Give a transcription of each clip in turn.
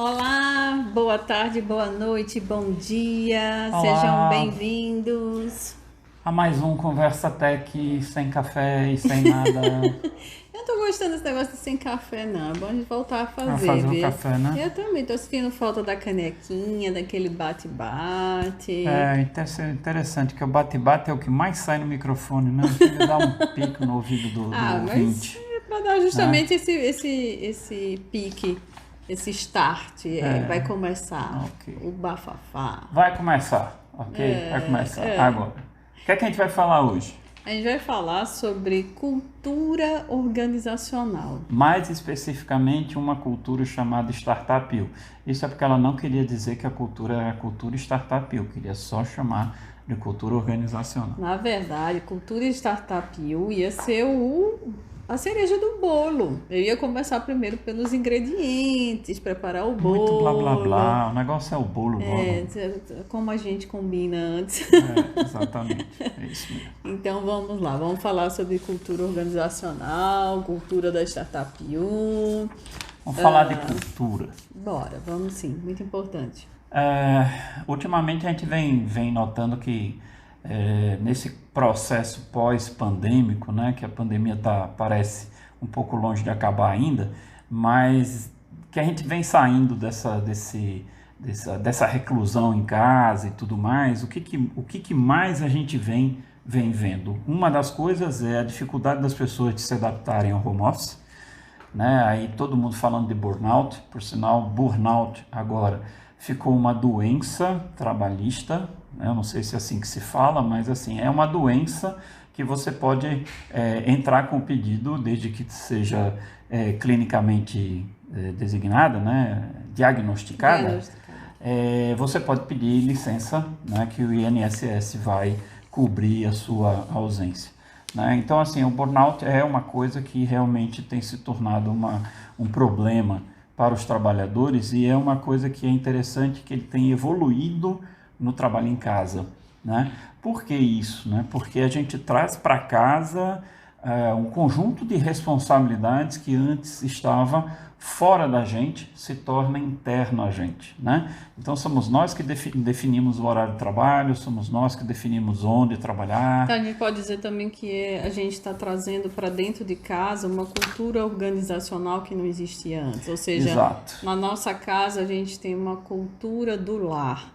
Olá, boa tarde, boa noite, bom dia, sejam Olá, bem-vindos. a mais um Conversa Tech sem café e sem nada. Eu tô gostando desse negócio de sem café, não. É bom a gente voltar a A fazer, fazer o viu? café, né? Eu também tô sentindo falta da canequinha, daquele bate-bate. É interessante que o bate-bate é o que mais sai no microfone, né? Chega a dar um pico no ouvido do Ah, mas ouvinte, é pra dar né? justamente esse pique, esse start. Vai começar Ok. o bafafá. Vai começar, ok? Vai começar. Agora, o que é que a gente vai falar hoje? A gente vai falar sobre cultura organizacional. Mais especificamente, uma cultura chamada Startup. Isso é porque ela não queria dizer que a cultura era a cultura Startup, queria só chamar de cultura organizacional. Na verdade, cultura startup ia ser a cereja do bolo. Eu ia começar primeiro pelos ingredientes, preparar o Muito blá blá bolo, blá, o negócio é o bolo logo. como a gente combina antes. É, exatamente, é isso mesmo. Então vamos lá, vamos falar sobre cultura organizacional, cultura da startup U. Vamos falar de cultura. Bora, vamos sim, muito importante. Ultimamente a gente vem notando que nesse processo pós-pandêmico, né, que a pandemia parece um pouco longe de acabar ainda, mas que a gente vem saindo dessa reclusão em casa e tudo mais, o que mais a gente vem vendo? Uma das coisas é a dificuldade das pessoas de se adaptarem ao home office, né? Aí todo mundo falando de burnout, por sinal, burnout agora ficou uma doença trabalhista, né? Eu não sei se é assim que se fala, mas assim, é uma doença que você pode entrar com o pedido, desde que seja clinicamente designada, né? Diagnosticada, Diagnosticado. você pode pedir licença, né? Que o INSS vai cobrir a sua ausência. Né? Então, assim, o burnout é uma coisa que realmente tem se tornado um problema para os trabalhadores e é uma coisa que é interessante que ele tem evoluído no trabalho em casa. Né? Por que isso? Né? Porque a gente traz para casa um conjunto de responsabilidades que antes estava fora da gente, se torna interno a gente, né? Então somos nós que definimos o horário de trabalho, somos nós que definimos onde Então, a trabalhar. gente pode dizer também que a gente está trazendo para dentro de casa uma cultura organizacional que não existia antes. Ou seja, Exato. na nossa casa a gente tem uma cultura do lar.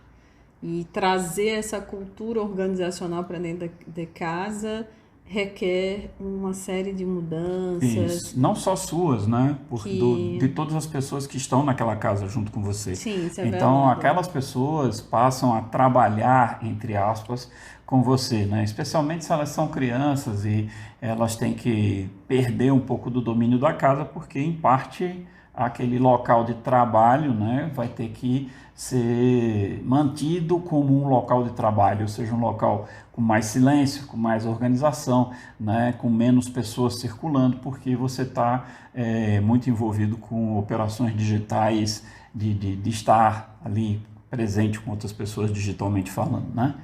E trazer essa cultura organizacional para dentro de casa requer uma série de mudanças Isso. Não só suas, né? De que... todas as pessoas que estão naquela casa junto com você. Sim, isso é Então, verdade. aquelas pessoas passam a trabalhar, entre aspas, com você, né? Especialmente se elas são crianças e elas têm que perder um pouco do domínio da casa, porque, em parte, aquele local de trabalho, né, vai ter que ser mantido como um local de trabalho, ou seja, um local com mais silêncio, com mais organização, né, com menos pessoas circulando, porque você está muito envolvido com operações digitais, de estar ali presente com outras pessoas digitalmente falando, né?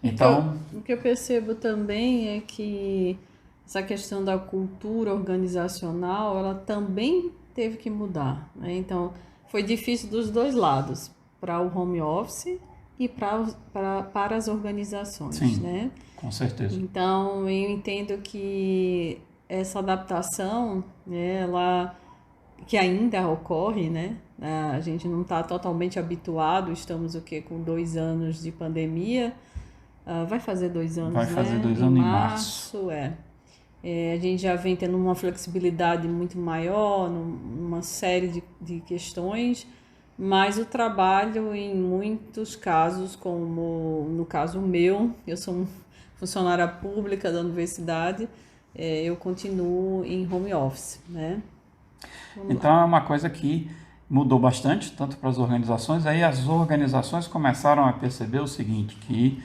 Então, O que eu percebo também é que essa questão da cultura organizacional, ela também teve que mudar, né? Então, foi difícil dos dois lados, para o home office e para as organizações, sim, né? com certeza. Então, eu entendo que essa adaptação, né, ela que ainda ocorre, né? A gente não está totalmente habituado, estamos o quê? Com 2 anos de pandemia. Vai fazer 2 anos, Vai fazer né? 2 Em anos em março. março, a gente já vem tendo uma flexibilidade muito maior, numa série de questões, mas o trabalho, em muitos casos, como no caso meu, eu sou funcionária pública da universidade, eu continuo em home office, né? Vamos lá. Então é uma coisa que mudou bastante, tanto para as organizações. Aí as organizações começaram a perceber o seguinte, que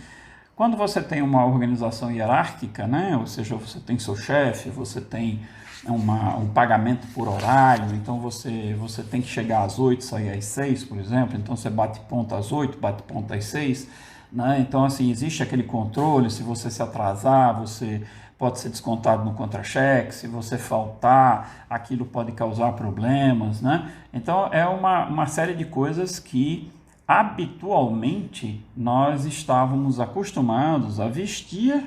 quando você tem uma organização hierárquica, né, ou seja, você tem seu chefe, você tem um pagamento por horário, então você tem que chegar às 8, sair às 6, por exemplo, então você bate ponta às 8, bate ponta às 6, né? Então, assim, existe aquele controle, se você se atrasar, você pode ser descontado no contra-cheque, se você faltar, aquilo pode causar problemas, né? Então, é uma série de coisas que habitualmente nós estávamos acostumados a vestir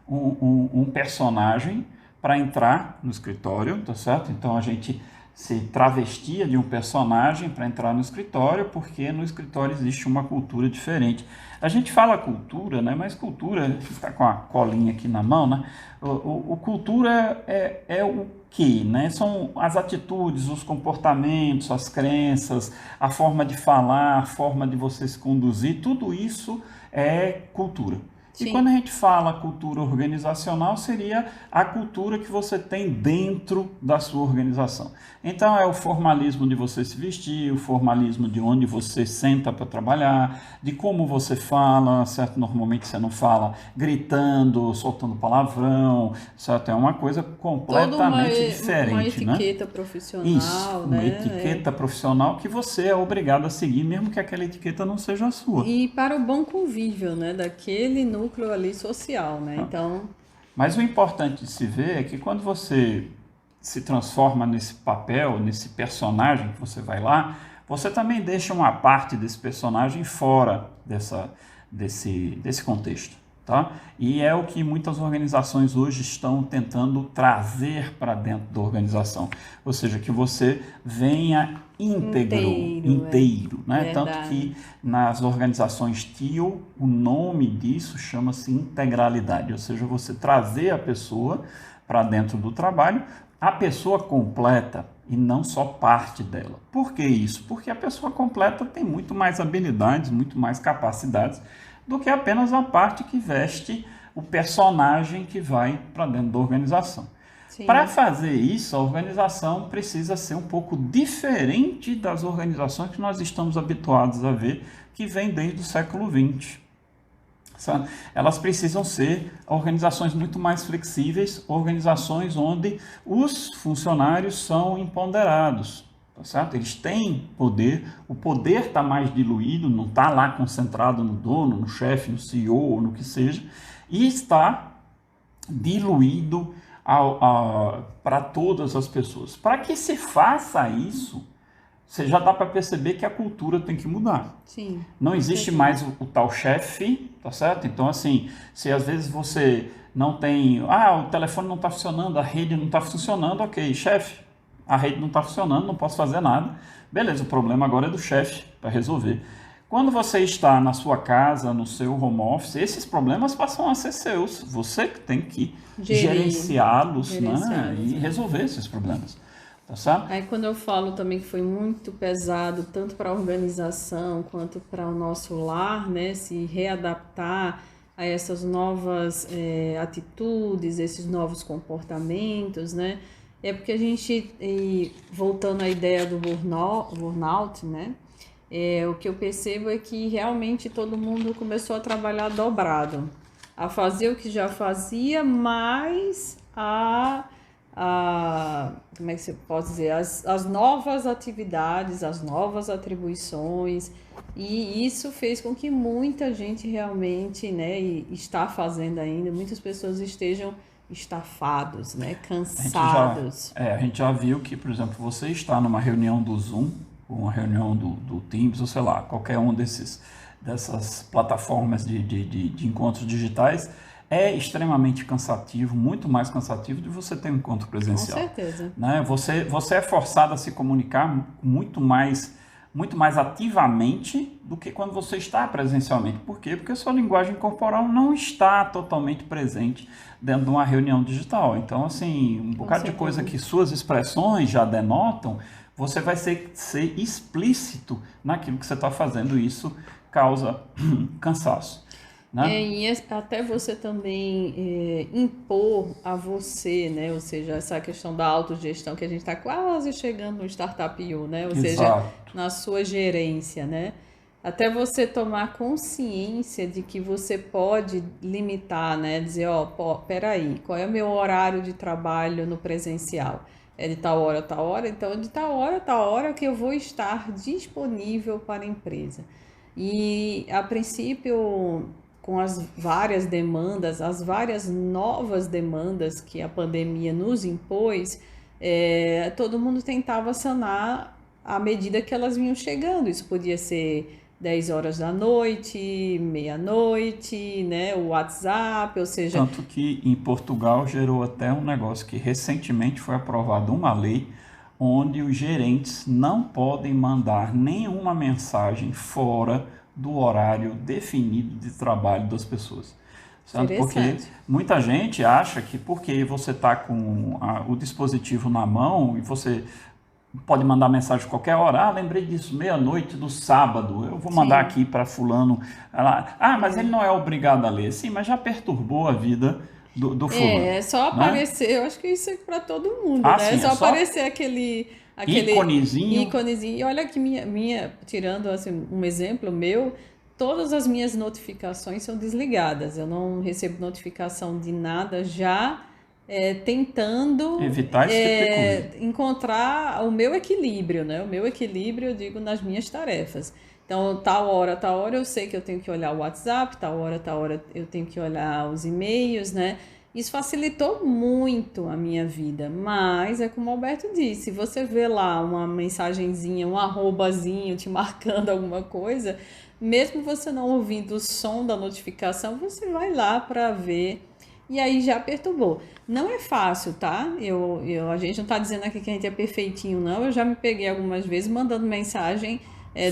um personagem para entrar no escritório, tá certo? Então a gente se travestia de um personagem para entrar no escritório, porque no escritório existe uma cultura diferente. A gente fala cultura, né? Mas cultura, está com a colinha aqui na mão, né? Cultura é o que, né? São as atitudes, os comportamentos, as crenças, a forma de falar, a forma de você se conduzir, tudo isso é cultura. E Sim. quando a gente fala cultura organizacional, seria a cultura que você tem dentro da sua organização. Então, é o formalismo de você se vestir, o formalismo de onde você senta para trabalhar, de como você fala, certo? Normalmente você não fala gritando, soltando palavrão, certo? É uma coisa completamente diferente, uma né? etiqueta profissional, Isso, uma né? etiqueta profissional que você é obrigado a seguir, mesmo que aquela etiqueta não seja a sua. E para o bom convívio, né? Daquele núcleo ali social, né? Então, Mas o importante de se ver é que quando você se transforma nesse papel, nesse personagem que você vai lá, você também deixa uma parte desse personagem fora desse contexto. Tá? E é o que muitas organizações hoje estão tentando trazer para dentro da organização. Ou seja, que você venha inteiro, né? Tanto que nas organizações TEAL, o nome disso chama-se integralidade, ou seja, você trazer a pessoa para dentro do trabalho, a pessoa completa e não só parte dela. Por que isso? Porque a pessoa completa tem muito mais habilidades, muito mais capacidades do que apenas a parte que veste o personagem que vai para dentro da organização. Para fazer isso, a organização precisa ser um pouco diferente das organizações que nós estamos habituados a ver, que vem desde o século XX. Sabe? Elas precisam ser organizações muito mais flexíveis, organizações onde os funcionários são empoderados. Tá certo? Eles têm poder, o poder está mais diluído, não está lá concentrado no dono, no chefe, no CEO ou no que seja, e está diluído para todas as pessoas. Para que se faça isso, você já dá para perceber que a cultura tem que mudar. Sim, não existe mais o tal chefe, tá certo? Então, assim, se às vezes você não tem, o telefone não está funcionando, a rede não está funcionando, ok, chefe, a rede não está funcionando, não posso fazer nada. Beleza, o problema agora é do chefe para resolver. Quando você está na sua casa, no seu home office, esses problemas passam a ser seus. Você que tem que gerenciá-los, né? E resolver esses problemas. Tá certo? Aí quando eu falo também que foi muito pesado, tanto para a organização quanto para o nosso lar, né? Se readaptar a essas novas atitudes, esses novos comportamentos, né? É porque a gente, voltando à ideia do burnout, né? O que eu percebo é que realmente todo mundo começou a trabalhar dobrado, a fazer o que já fazia, mas como é que você pode dizer, as novas atividades, as novas atribuições, e isso fez com que muita gente realmente, né, e está fazendo ainda, muitas pessoas estejam estafados, né, cansados. A gente já viu que, por exemplo, você está numa reunião do Zoom, uma reunião do Teams, ou sei lá, qualquer um dessas plataformas de encontros digitais, é extremamente cansativo, muito mais cansativo de você ter um encontro presencial. Com certeza. Né? Você é forçado a se comunicar muito mais ativamente do que quando você está presencialmente. Por quê? Porque a sua linguagem corporal não está totalmente presente dentro de uma reunião digital. Então, assim, um bocado de coisa que suas expressões já denotam, você vai ser explícito naquilo que você está fazendo, e isso causa cansaço. Né? E até você também impor a você, né? Ou seja, essa questão da autogestão que a gente está quase chegando no Startup U, né? Ou seja, na sua gerência, né? Até você tomar consciência de que você pode limitar, né? Dizer, peraí, qual é o meu horário de trabalho no presencial? É de tal hora, então de tal hora que eu vou estar disponível para a empresa. E, a princípio, com as várias demandas, as várias novas demandas que a pandemia nos impôs, todo mundo tentava sanar à medida que elas vinham chegando. Isso podia ser 10 horas da noite, meia-noite, né? O WhatsApp, ou seja, Tanto que em Portugal gerou até um negócio que recentemente foi aprovada uma lei onde os gerentes não podem mandar nenhuma mensagem fora do horário definido de trabalho das pessoas. Certo? Porque interessante. muita gente acha que porque você está com o dispositivo na mão e você pode mandar mensagem a qualquer hora. Ah, lembrei disso, meia-noite do sábado. Eu vou mandar Sim. aqui para fulano. Mas ele não é obrigado a ler. Sim, mas já perturbou a vida do fulano, É só né? aparecer, eu acho que isso é para todo mundo, Ah, né? É sim, é só só aparecer aquele íconezinho. íconezinho. E olha que tirando assim, um exemplo meu, todas as minhas notificações são desligadas. Eu não recebo notificação de nada já tentando Evitar esse tipo de coisa. encontrar o meu equilíbrio, né? O meu equilíbrio, eu digo, nas minhas tarefas. Então, tal hora eu sei que eu tenho que olhar o WhatsApp, tal hora eu tenho que olhar os e-mails, né? Isso facilitou muito a minha vida, mas é como o Alberto disse, você vê lá uma mensagenzinha, um arrobazinho te marcando alguma coisa, mesmo você não ouvindo o som da notificação, você vai lá para ver e aí já perturbou. Não é fácil, tá? A gente não tá dizendo aqui que a gente é perfeitinho, não. Eu já me peguei algumas vezes mandando mensagem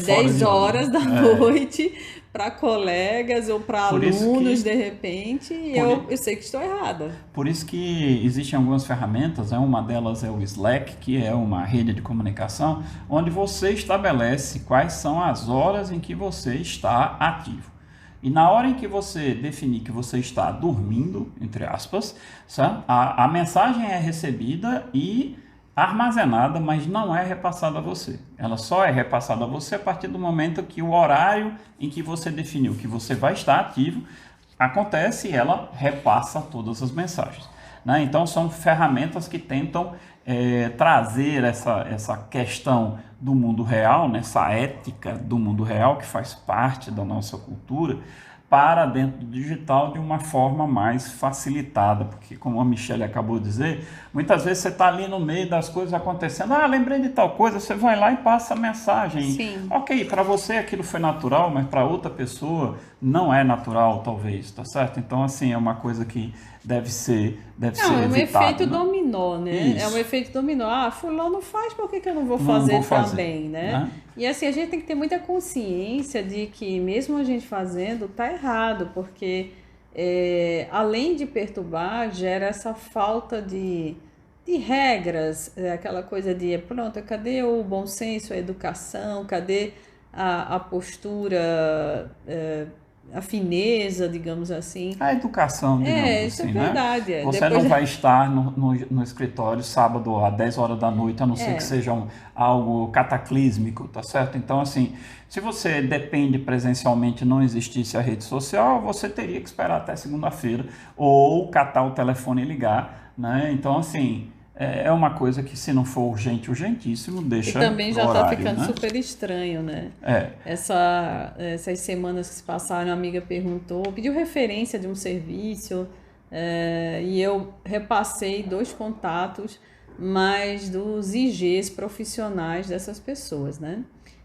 Fora 10 de hora, horas né? da noite para colegas ou para Por isso alunos que de repente, e por, eu sei que estou errada. Por isso que existem algumas ferramentas, né? Uma delas é o Slack, que é uma rede de comunicação, onde você estabelece quais são as horas em que você está ativo. E na hora em que você definir que você está dormindo, entre aspas, sabe? A mensagem é recebida e armazenada, mas não é repassada a você. Ela só é repassada a você a partir do momento que o horário em que você definiu que você vai estar ativo acontece e ela repassa todas as mensagens. Né? Então, são ferramentas que tentam trazer essa questão do mundo real, né? Essa ética do mundo real que faz parte da nossa cultura, para dentro do digital de uma forma mais facilitada, porque como a Michelle acabou de dizer, muitas vezes você está ali no meio das coisas acontecendo, lembrei de tal coisa, você vai lá e passa a mensagem. Sim. Ok, para você aquilo foi natural, mas para outra pessoa não é natural, talvez, tá certo? Então, assim, é uma coisa que deve ser Não, é um efeito evitado, né? dominó, né? É um Isso, efeito dominó. Ah, fulano faz, por que que eu não vou não vou fazer fazer, também, né? né? E assim, a gente tem que ter muita consciência de que mesmo a gente fazendo, tá errado, porque além de perturbar, gera essa falta de regras, aquela coisa de, pronto, cadê o bom senso, a educação, cadê a postura, a fineza, digamos assim. A educação, digamos Isso é assim, né? verdade. Você Depois, não vai estar no escritório sábado às 10 horas da noite, a não ser que é, seja algo cataclísmico, tá certo? Então, assim, se você depende presencialmente e não existisse a rede social, você teria que esperar até segunda-feira ou catar o telefone e ligar, né? Então, assim, é uma coisa que se não for urgente, urgentíssimo, e deixa também pro já está horário, ficando né? super estranho, né? É, Essas semanas que se passaram, a amiga perguntou, pediu referência de um serviço, e eu repassei 2 contatos, mais dos IGs profissionais dessas pessoas, né?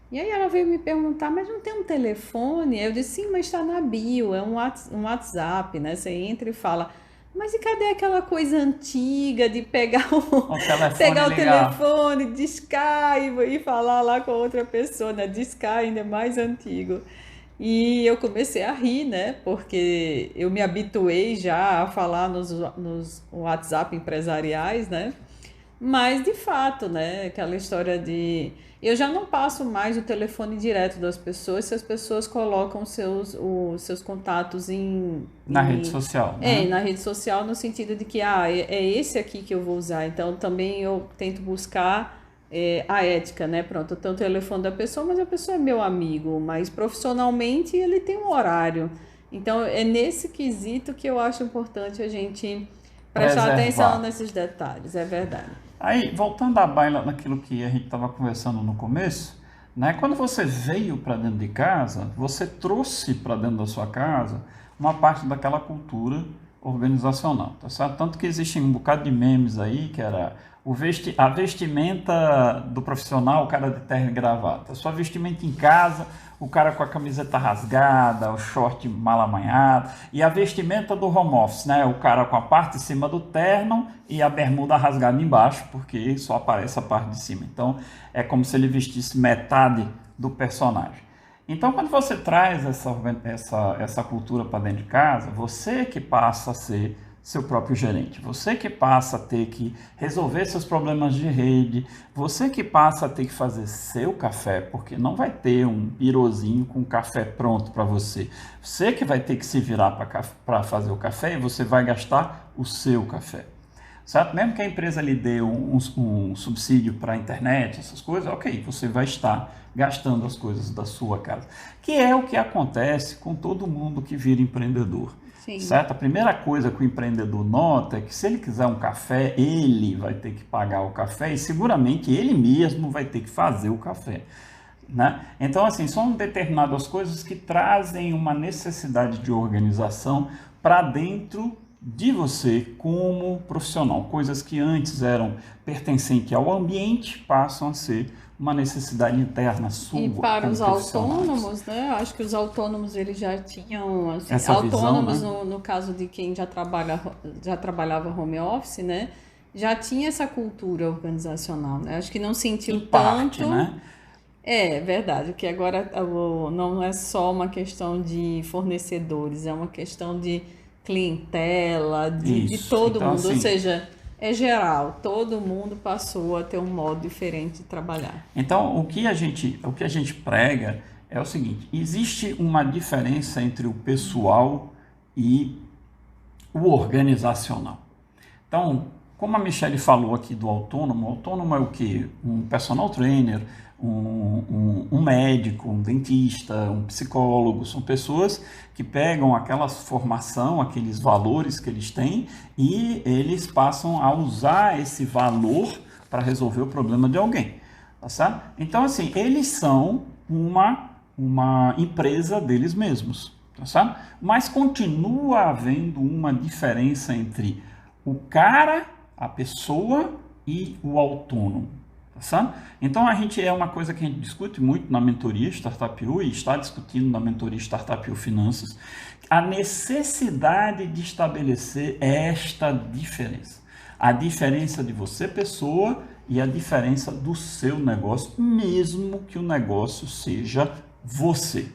E aí ela veio me perguntar, mas não tem um telefone? Eu disse, sim, mas está na bio, é um WhatsApp, né? Você entra e fala, mas e cadê aquela coisa antiga de pegar o telefone pegar o ligar. telefone, discar e falar lá com a outra pessoa, né? Discar ainda é mais antigo. E eu comecei a rir, né? Porque eu me habituei já a falar nos WhatsApp empresariais, né? Mas, de fato, né? Aquela história de. Eu já não passo mais o telefone direto das pessoas se as pessoas colocam os seus contatos Na rede social, na né? rede social, no sentido de que é esse aqui que eu vou usar. Então, também eu tento buscar a ética, né? Pronto, eu tenho o telefone da pessoa, mas a pessoa é meu amigo, mas profissionalmente ele tem um horário. Então, é nesse quesito que eu acho importante a gente prestar atenção Preservar. nesses detalhes, é verdade. Aí, voltando à baila naquilo que a gente estava conversando no começo, né? Quando você veio para dentro de casa, você trouxe para dentro da sua casa uma parte daquela cultura organizacional, tá certo? Tanto que existem um bocado de memes aí, que era a vestimenta do profissional, o cara de terno e gravata. A sua vestimenta em casa, o cara com a camiseta rasgada, o short mal amanhado. E a vestimenta do home office, né? O cara com a parte de cima do terno e a bermuda rasgada embaixo, porque só aparece a parte de cima. Então, é como se ele vestisse metade do personagem. Então, quando você traz essa cultura para dentro de casa, você que passa a ser seu próprio gerente, você que passa a ter que resolver seus problemas de rede, você que passa a ter que fazer seu café, porque não vai ter um pirozinho com café pronto para você. Você que vai ter que se virar para fazer o café e você vai gastar o seu café. Certo? Mesmo que a empresa lhe dê um subsídio para a internet, essas coisas, ok, você vai estar gastando as coisas da sua casa. Que é o que acontece com todo mundo que vira empreendedor. Sim. Certo? A primeira coisa que o empreendedor nota é que se ele quiser um café, ele vai ter que pagar o café e seguramente ele mesmo vai ter que fazer o café. Né? Então, assim, são determinadas coisas que trazem uma necessidade de organização para dentro de você como profissional. Coisas que antes eram pertencentes ao ambiente passam a ser uma necessidade interna sua. E para como os profissionais. autônomos, né? Eu acho que os autônomos eles já tinham, assim, Essa autônomos visão, né? no caso de quem já trabalhava home office, né? Já tinha essa cultura organizacional, né? Acho que não sentiu Em parte, tanto. né? É verdade, que agora não é só uma questão de fornecedores, é uma questão de clientela, de Isso. todo Então, mundo, ou assim, seja, é geral, todo mundo passou a ter um modo diferente de trabalhar. Então, o que a gente prega é o seguinte: existe uma diferença entre o pessoal e o organizacional. Então, como a Michelle falou aqui do autônomo, o autônomo é o quê? Um personal trainer, um médico, um dentista, um psicólogo, são pessoas que pegam aquela formação, aqueles valores que eles têm e eles passam a usar esse valor para resolver o problema de alguém, tá certo? Então, assim, eles são uma empresa deles mesmos, tá certo? Mas continua havendo uma diferença entre o cara, a pessoa e o autônomo. Tá? Então, é uma coisa que a gente discute muito na mentoria Startup U e está discutindo na mentoria Startup U Finanças, a necessidade de estabelecer esta diferença. A diferença de você, pessoa, e a diferença do seu negócio, mesmo que o negócio seja você.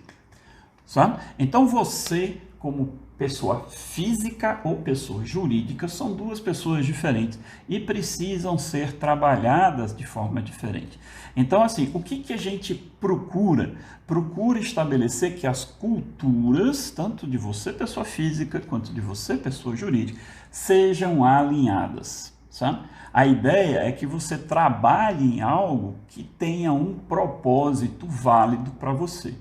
Sabe? Então, você, como pessoa física ou pessoa jurídica, são duas pessoas diferentes e precisam ser trabalhadas de forma diferente. Então, assim, o que a gente procura? Procura estabelecer que as culturas, tanto de você, pessoa física, quanto de você, pessoa jurídica, sejam alinhadas. Sabe? A ideia é que você trabalhe em algo que tenha um propósito válido para você.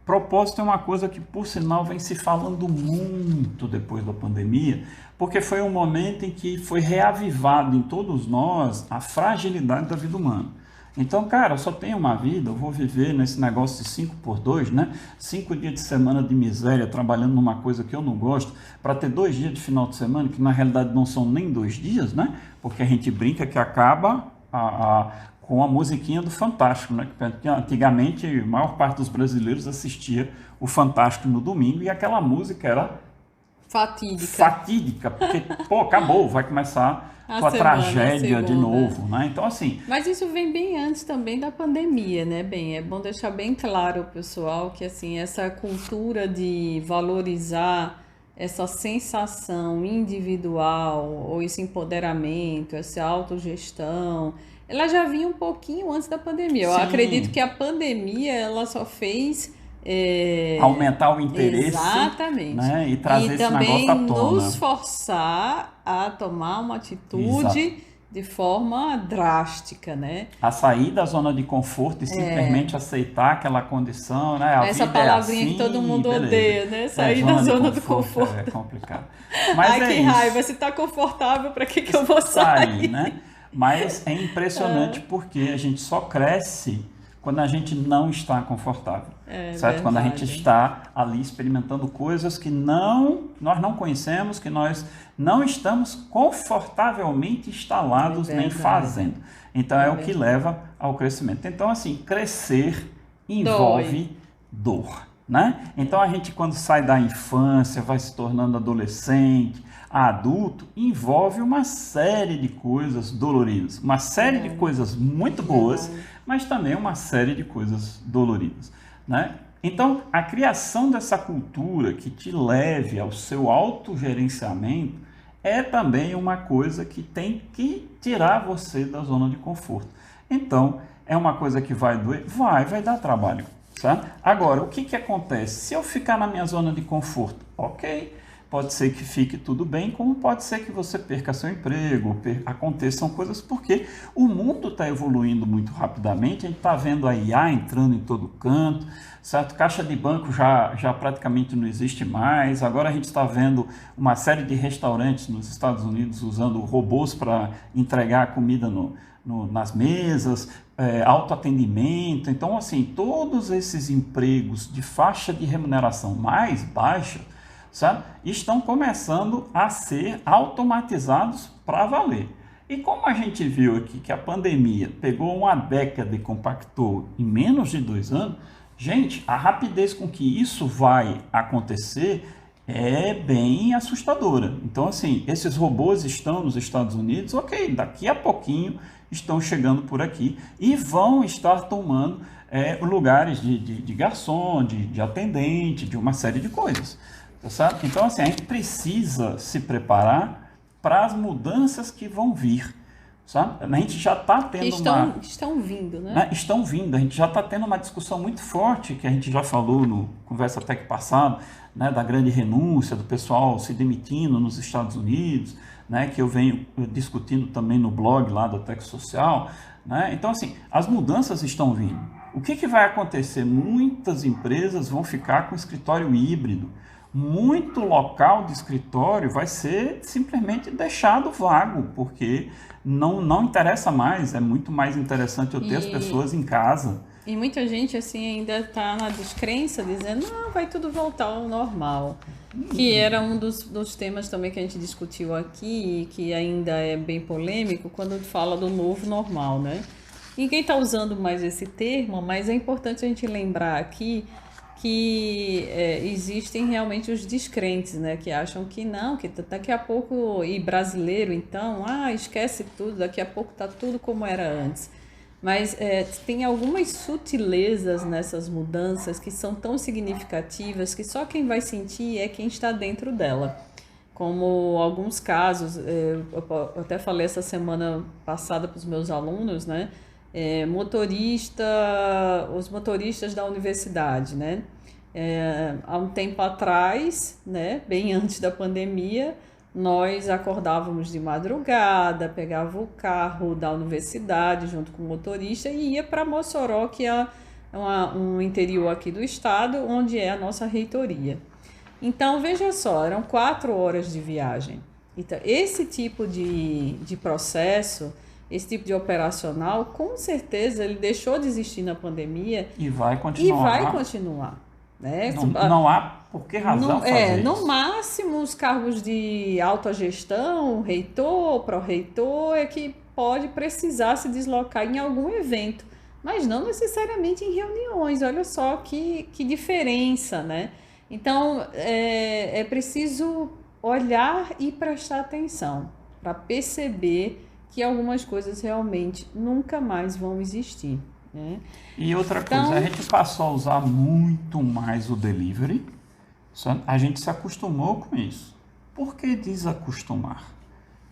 Propósito é uma coisa que, por sinal, vem se falando muito depois da pandemia, porque foi um momento em que foi reavivado em todos nós a fragilidade da vida humana. Então, cara, eu só tenho uma vida, eu vou viver nesse negócio de 5x2, né? 5 dias de semana de miséria, trabalhando numa coisa que eu não gosto, para ter 2 dias de final de semana, que na realidade não são nem 2 dias, né? Porque a gente brinca que acaba com a musiquinha do Fantástico, né? Porque antigamente a maior parte dos brasileiros assistia o Fantástico no domingo e aquela música era fatídica, porque, pô, acabou, vai começar com a tragédia de novo, né? Então, assim... Mas isso vem bem antes também da pandemia, né? Bem, é bom deixar bem claro, pessoal, que, assim, essa cultura de valorizar essa sensação individual, ou esse empoderamento, essa autogestão, ela já vinha um pouquinho antes da pandemia. Eu acredito que a pandemia ela só fez aumentar o interesse, exatamente, né? E trazer esse negócio à tona. Nos forçar a tomar uma atitude de forma drástica, né? A sair da zona de conforto e simplesmente aceitar aquela condição, né? Essa palavrinha assim, que todo mundo odeia, né? Sair da zona do conforto. É complicado. Mas Ai, que raiva, se tá confortável, para que eu vou sair? Né? Mas é impressionante porque a gente só cresce quando a gente não está confortável, certo? Verdade. Quando a gente está ali experimentando coisas que nós não conhecemos, que nós não estamos confortavelmente instalados nem fazendo. Então é o que leva ao crescimento. Então assim, crescer envolve dor, né? Então a gente quando sai da infância, vai se tornando adolescente, adulto, envolve uma série de coisas doloridas, uma série de coisas muito boas, mas também uma série de coisas doloridas, né? Então, a criação dessa cultura que te leve ao seu autogerenciamento é também uma coisa que tem que tirar você da zona de conforto. Então, é uma coisa que vai doer? Vai dar trabalho, certo? Agora, o que acontece? Se eu ficar na minha zona de conforto, ok, pode ser que fique tudo bem, como pode ser que você perca seu emprego, aconteçam coisas, porque o mundo está evoluindo muito rapidamente, a gente está vendo a IA entrando em todo canto, certo? Caixa de banco já praticamente não existe mais, agora a gente está vendo uma série de restaurantes nos Estados Unidos usando robôs para entregar comida nas mesas, autoatendimento. Então, assim, todos esses empregos de faixa de remuneração mais baixa, sabe, estão começando a ser automatizados para valer. E como a gente viu aqui que a pandemia pegou uma década e compactou em menos de 2 anos, gente, a rapidez com que isso vai acontecer é bem assustadora. Então, assim, esses robôs estão nos Estados Unidos, ok, daqui a pouquinho estão chegando por aqui e vão estar tomando lugares de garçom, de atendente, de uma série de coisas. Sabe? Então, assim, a gente precisa se preparar para as mudanças que vão vir. Sabe? A gente já está tendo estão vindo, né? Estão vindo. A gente já está tendo uma discussão muito forte, que a gente já falou no Conversa Tech passado, né, da grande renúncia, do pessoal se demitindo nos Estados Unidos, né, que eu venho discutindo também no blog lá da Tech Social. Né? Então, assim, as mudanças estão vindo. O que vai acontecer? Muitas empresas vão ficar com escritório híbrido. Muito local de escritório vai ser simplesmente deixado vago, porque não interessa mais, é muito mais interessante eu ter as pessoas em casa. E muita gente assim ainda está na descrença, dizendo, não, vai tudo voltar ao normal. Que era um dos temas também que a gente discutiu aqui, e que ainda é bem polêmico, quando fala do novo normal, né? Ninguém está usando mais esse termo, mas é importante a gente lembrar aqui que existem realmente os descrentes, né, que acham que não, que daqui a pouco, e brasileiro então, esquece tudo, daqui a pouco tá tudo como era antes. Mas tem algumas sutilezas nessas mudanças que são tão significativas que só quem vai sentir é quem está dentro dela. Como alguns casos, eu até falei essa semana passada para os meus alunos, né, os motoristas da universidade, né? Há um tempo atrás, né, bem antes da pandemia, nós acordávamos de madrugada, pegava o carro da universidade junto com o motorista e ia para Mossoró, que é um interior aqui do estado, onde é a nossa reitoria. Então, veja só, eram 4 horas de viagem. Então, esse tipo de processo, esse tipo de operacional, com certeza ele deixou de existir na pandemia e vai continuar. Né? Não há por que razão fazer isso. No máximo, os cargos de autogestão, reitor, pró-reitor, é que pode precisar se deslocar em algum evento, mas não necessariamente em reuniões. Olha só que diferença, né? Então, é preciso olhar e prestar atenção para perceber que algumas coisas realmente nunca mais vão existir. Né? E outra coisa, a gente passou a usar muito mais o delivery, a gente se acostumou com isso. Por que desacostumar?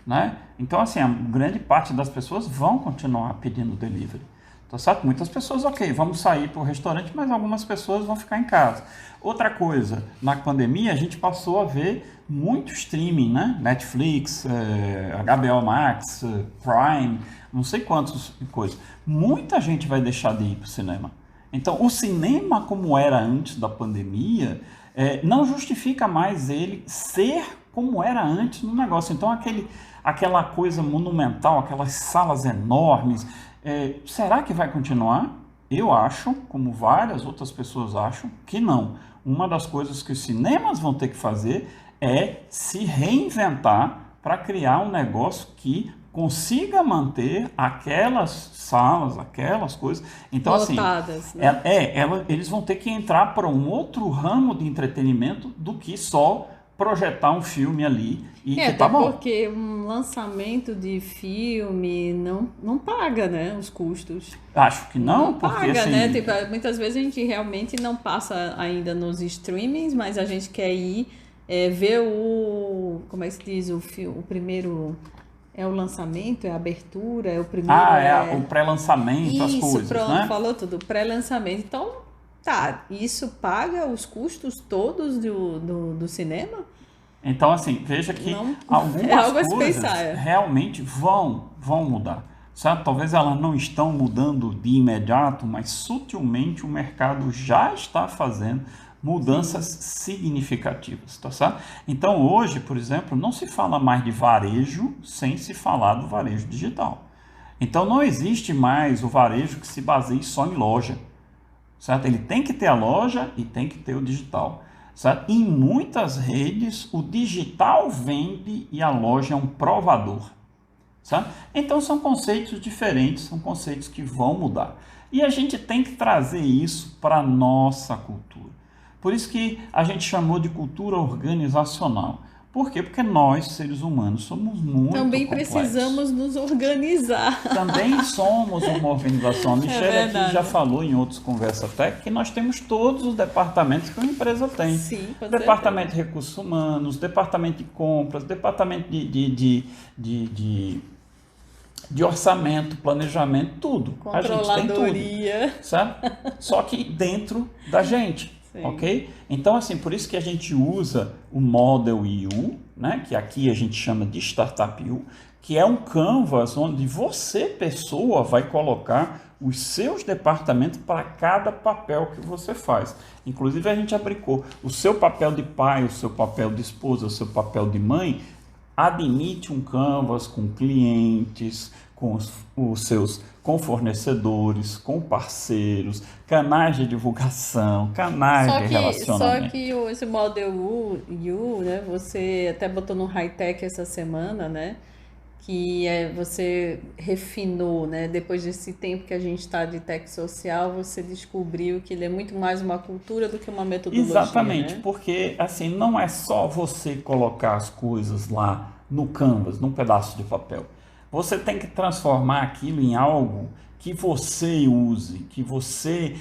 Né? Então, assim, a grande parte das pessoas vão continuar pedindo delivery. Tá certo? Muitas pessoas, ok, vamos sair para o restaurante, mas algumas pessoas vão ficar em casa. Outra coisa, na pandemia a gente passou a ver muito streaming, né? Netflix, HBO Max, Prime, não sei quantas coisas. Muita gente vai deixar de ir para o cinema. Então, o cinema como era antes da pandemia, não justifica mais ele ser como era antes no negócio. Então, aquela coisa monumental, aquelas salas enormes, será que vai continuar? Eu acho, como várias outras pessoas acham, que não. Uma das coisas que os cinemas vão ter que fazer é se reinventar para criar um negócio que consiga manter aquelas salas, aquelas coisas. Então, assim, Lotadas, né? eles vão ter que entrar para um outro ramo de entretenimento do que só projetar um filme ali e que tá Até bom. porque um lançamento de filme não paga, né, os custos. Acho que Não não, porque paga, né? assim, Tipo, muitas vezes a gente realmente não passa ainda nos streamings, mas a gente quer ir ver como é que se diz, o primeiro, é o lançamento, é a abertura, é o primeiro, o pré-lançamento, as Isso, coisas, pronto, né? falou tudo, pré-lançamento. Então, tá, isso paga os custos todos do cinema? Então, assim, veja que Não, é algumas algo a se pensar. coisas realmente vão mudar. Sabe? Talvez elas não estão mudando de imediato, mas sutilmente o mercado já está fazendo mudanças significativas, tá certo? Então, hoje, por exemplo, não se fala mais de varejo sem se falar do varejo digital. Então, não existe mais o varejo que se baseie só em loja, certo? Ele tem que ter a loja e tem que ter o digital, certo? Em muitas redes, o digital vende e a loja é um provador, certo? Então são conceitos diferentes, são conceitos que vão mudar. E a gente tem que trazer isso para a nossa cultura. Por isso que a gente chamou de cultura organizacional. Por quê? Porque nós, seres humanos, somos muito Também complexos. precisamos nos organizar. Também somos uma organização. A É Michelle aqui já verdade. falou em outros Conversa Tech que nós temos todos os departamentos que uma empresa tem. Sim, com Departamento certeza. de recursos humanos, departamento de compras, departamento de, de orçamento, planejamento, tudo. A gente tem tudo, Controladoria. certo? Só que dentro da gente, Sim. ok? Então, assim, por isso que a gente usa o Model U, né? Que aqui a gente chama de Startup U, que é um canvas onde você, pessoa, vai colocar os seus departamentos para cada papel que você faz. Inclusive, a gente aplicou o seu papel de pai, o seu papel de esposa, o seu papel de mãe, admite um canvas com clientes, com os seus com fornecedores, com parceiros, canais de divulgação, canais de Só relacionamento. que esse Model U, né? Você até botou no high-tech essa semana, né? Que você refinou, né? Depois desse tempo que a gente está de tech social, você descobriu que ele é muito mais uma cultura do que uma metodologia, Exatamente, né? porque assim não é só você colocar as coisas lá no canvas, num pedaço de papel. Você tem que transformar aquilo em algo que você use, que você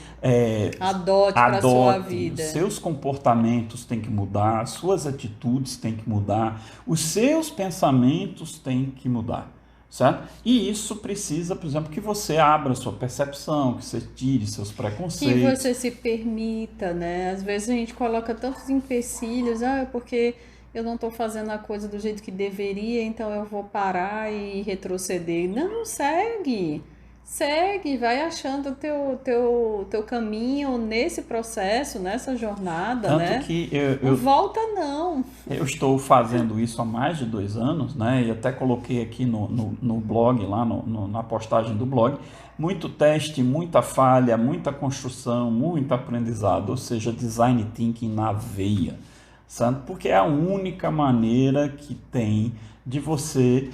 Adote para sua adote. Os vida. seus comportamentos têm que mudar, as suas atitudes têm que mudar, os seus pensamentos têm que mudar. Certo? E isso precisa, por exemplo, que você abra sua percepção, que você tire seus Que preconceitos. você se permita, né? Às vezes a gente coloca tantos empecilhos, porque eu não estou fazendo a coisa do jeito que deveria, então eu vou parar e retroceder. Não, segue. Segue, vai achando o teu caminho nesse processo, nessa jornada, Tanto né? que Não volta, não. eu estou fazendo isso há mais de 2 anos, né? E até coloquei aqui no blog, lá na postagem do blog, muito teste, muita falha, muita construção, muito aprendizado, ou seja, design thinking na veia, sabe? Porque é a única maneira que tem de você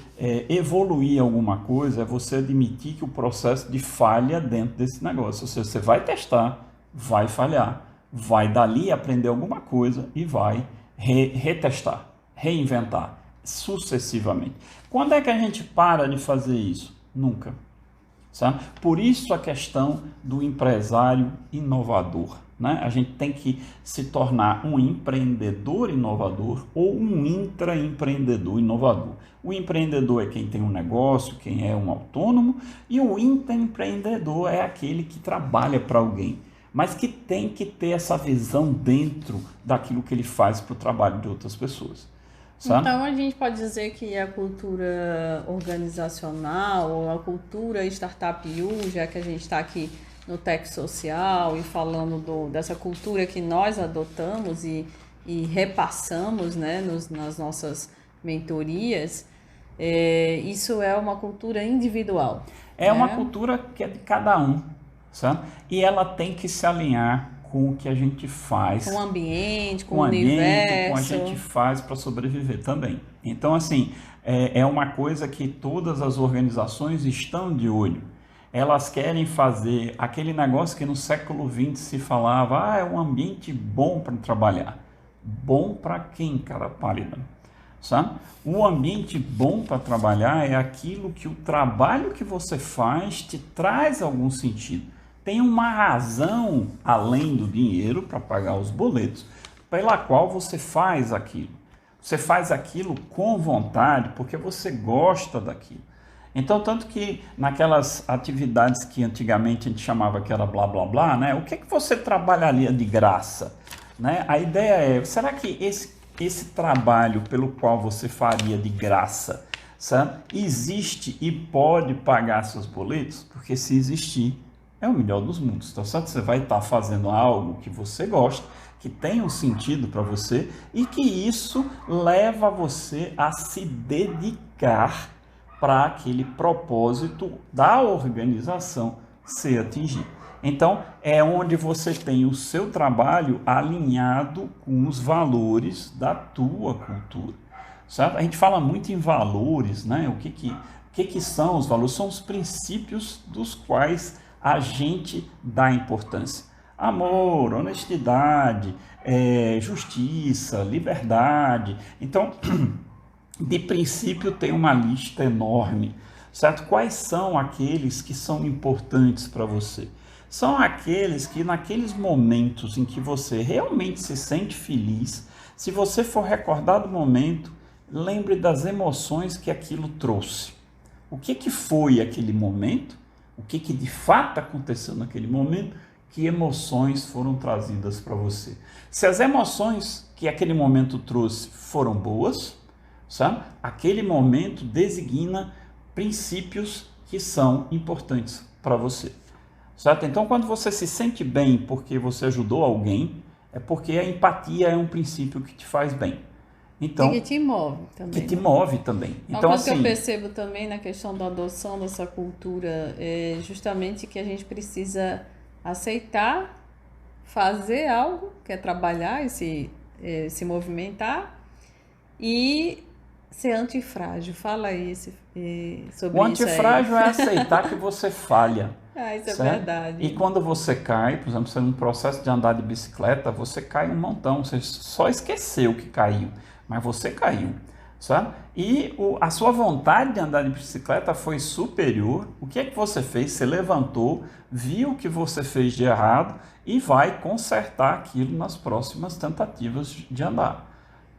evoluir alguma coisa, é você admitir que o processo de falha dentro desse negócio, ou seja, você vai testar, vai falhar, vai dali aprender alguma coisa e vai retestar, reinventar sucessivamente. Quando é que a gente para de fazer isso? Nunca. Sabe? Por isso a questão do empresário inovador. Né? A gente tem que se tornar um empreendedor inovador ou um intraempreendedor inovador. O empreendedor é quem tem um negócio, quem é um autônomo, e o intraempreendedor é aquele que trabalha para alguém, mas que tem que ter essa visão dentro daquilo que ele faz para o trabalho de outras pessoas. Sabe? Então a gente pode dizer que a cultura organizacional ou a cultura startup U, já que a gente está aqui no Tech Social e falando dessa cultura que nós adotamos e repassamos, né, nas nossas mentorias, isso é uma cultura individual. É uma Né? cultura que é de cada um. certo? E ela tem que se alinhar com o que a gente faz, Com o ambiente, com com o o ambiente, com a universo. gente faz para sobreviver também. Então, assim, é uma coisa que todas as organizações estão de olho. Elas querem fazer aquele negócio que no século XX se falava, é um ambiente bom para trabalhar. Bom para quem, cara pálida? Sabe? O ambiente bom para trabalhar é aquilo que o trabalho que você faz te traz algum sentido. Tem uma razão além do dinheiro para pagar os boletos, pela qual você faz aquilo. Você faz aquilo com vontade, porque você gosta daquilo. Então, tanto que naquelas atividades que antigamente a gente chamava que era blá blá blá, né? O que é que você trabalharia de graça? Né? A ideia é, será que esse trabalho pelo qual você faria de graça, sabe, existe e pode pagar seus boletos? Porque se existir, é o melhor dos mundos. Então, sabe, você vai estar fazendo algo que você gosta, que tem um sentido para você e que isso leva você a se dedicar para aquele propósito da organização ser atingido. Então, é onde você tem o seu trabalho alinhado com os valores da tua cultura. Certo? A gente fala muito em valores, né? O que são os valores? São os princípios dos quais a gente dá importância. Amor, honestidade, justiça, liberdade. Então, de princípio tem uma lista enorme, certo? Quais são aqueles que são importantes para você? São aqueles que naqueles momentos em que você realmente se sente feliz, se você for recordar do momento, lembre das emoções que aquilo trouxe. O que foi aquele momento? O que de fato aconteceu naquele momento? Que emoções foram trazidas para você? Se as emoções que aquele momento trouxe foram boas, sabe? Aquele momento designa princípios que são importantes para você. Certo? Então, quando você se sente bem porque você ajudou alguém, é porque a empatia é um princípio que te faz bem. Então, E que te move também. Que te move também. Uma Então, coisa que eu assim, percebo também na questão da adoção dessa cultura é justamente que a gente precisa aceitar fazer algo, que é trabalhar e se movimentar, e ser antifrágil. Fala aí sobre o isso aí. antifrágil é aceitar que você falha. Isso é certo? verdade. E quando você cai, por exemplo, você num processo de andar de bicicleta, você cai um montão, você só esqueceu que caiu, mas você caiu, sabe? E a sua vontade de andar de bicicleta foi superior. O que é que você fez? Você levantou, viu o que você fez de errado e vai consertar aquilo nas próximas tentativas de andar,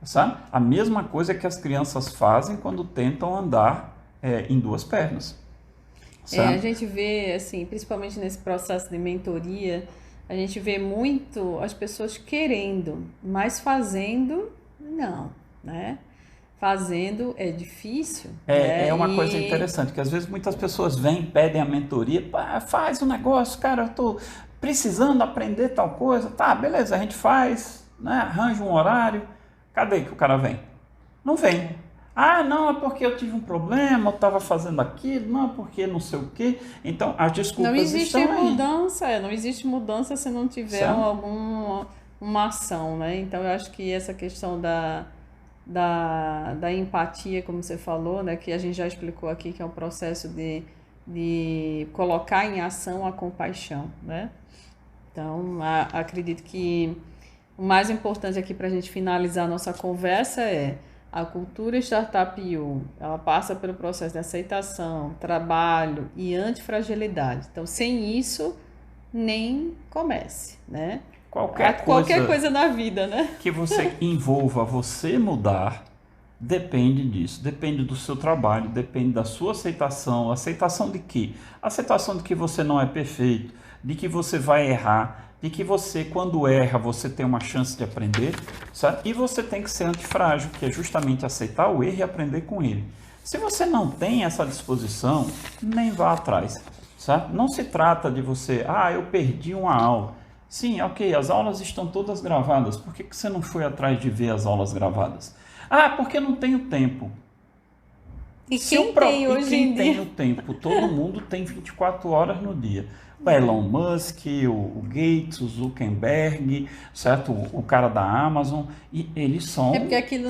sabe? A mesma coisa que as crianças fazem quando tentam andar em duas pernas. A gente vê, assim, principalmente nesse processo de mentoria, a gente vê muito as pessoas querendo, mas fazendo, não, né? Fazendo é difícil. É uma coisa interessante, que às vezes muitas pessoas vêm, pedem a mentoria, faz um negócio, cara, eu estou precisando aprender tal coisa, tá, beleza, a gente faz, né? Arranja um horário, cadê que o cara vem? Não vem. Ah, não, é porque eu tive um problema, eu estava fazendo aquilo, não, porque não sei o quê. Então, as desculpas não existe estão aí. mudança, não existe mudança se não tiver Certo? uma ação, né? Então, eu acho que essa questão da empatia, como você falou, né? Que a gente já explicou aqui, que é um processo de colocar em ação a compaixão, né? Então, acredito que o mais importante aqui para a gente finalizar a nossa conversa é a cultura Startup U, ela passa pelo processo de aceitação, trabalho e antifragilidade. Então, sem isso, nem comece, né? Qualquer coisa na vida, né? que você envolva você mudar, depende disso. Depende do seu trabalho, depende da sua aceitação. Aceitação de quê? Aceitação de que você não é perfeito, de que você vai errar, de que você, quando erra, você tem uma chance de aprender, sabe? E você tem que ser antifrágil, que é justamente aceitar o erro e aprender com ele. Se você não tem essa disposição, nem vá atrás, sabe? Não se trata de você, eu perdi uma aula. Sim, ok, as aulas estão todas gravadas, por que você não foi atrás de ver as aulas gravadas? Porque não tenho tempo. E quem tem hoje em dia? Quem tem o tempo? Todo mundo tem 24 horas no dia. O Elon Musk, o Gates, o Zuckerberg, certo? O cara da Amazon, e eles são É porque aquilo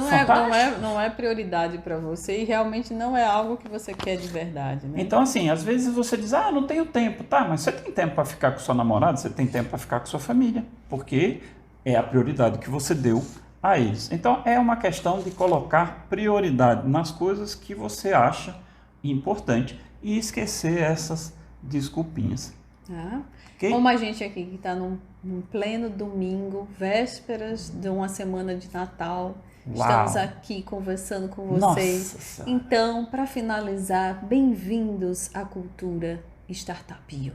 não é prioridade para você e realmente não é algo que você quer de verdade, né? Então, assim, às vezes você diz, não tenho tempo, tá, mas você tem tempo para ficar com sua namorada, você tem tempo para ficar com sua família, porque é a prioridade que você deu a eles. Então, é uma questão de colocar prioridade nas coisas que você acha importante e esquecer essas desculpinhas. Okay? Como a gente aqui que está num pleno domingo, vésperas de uma semana de Natal, estamos aqui conversando com vocês. Nossa. Então, para finalizar, bem-vindos à cultura Startupio.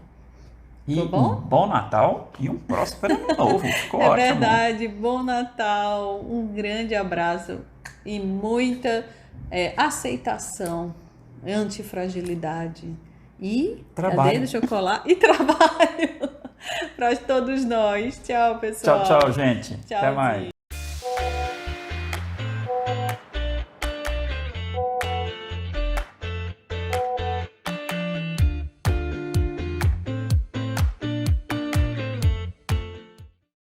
E um bom Natal e um próspero ano novo. Ficou ótimo. É verdade, bom Natal, um grande abraço e muita aceitação, antifragilidade e trabalho. Deixa eu colar. E trabalho para todos nós. Tchau, pessoal. Tchau, gente. Tchau, até mais.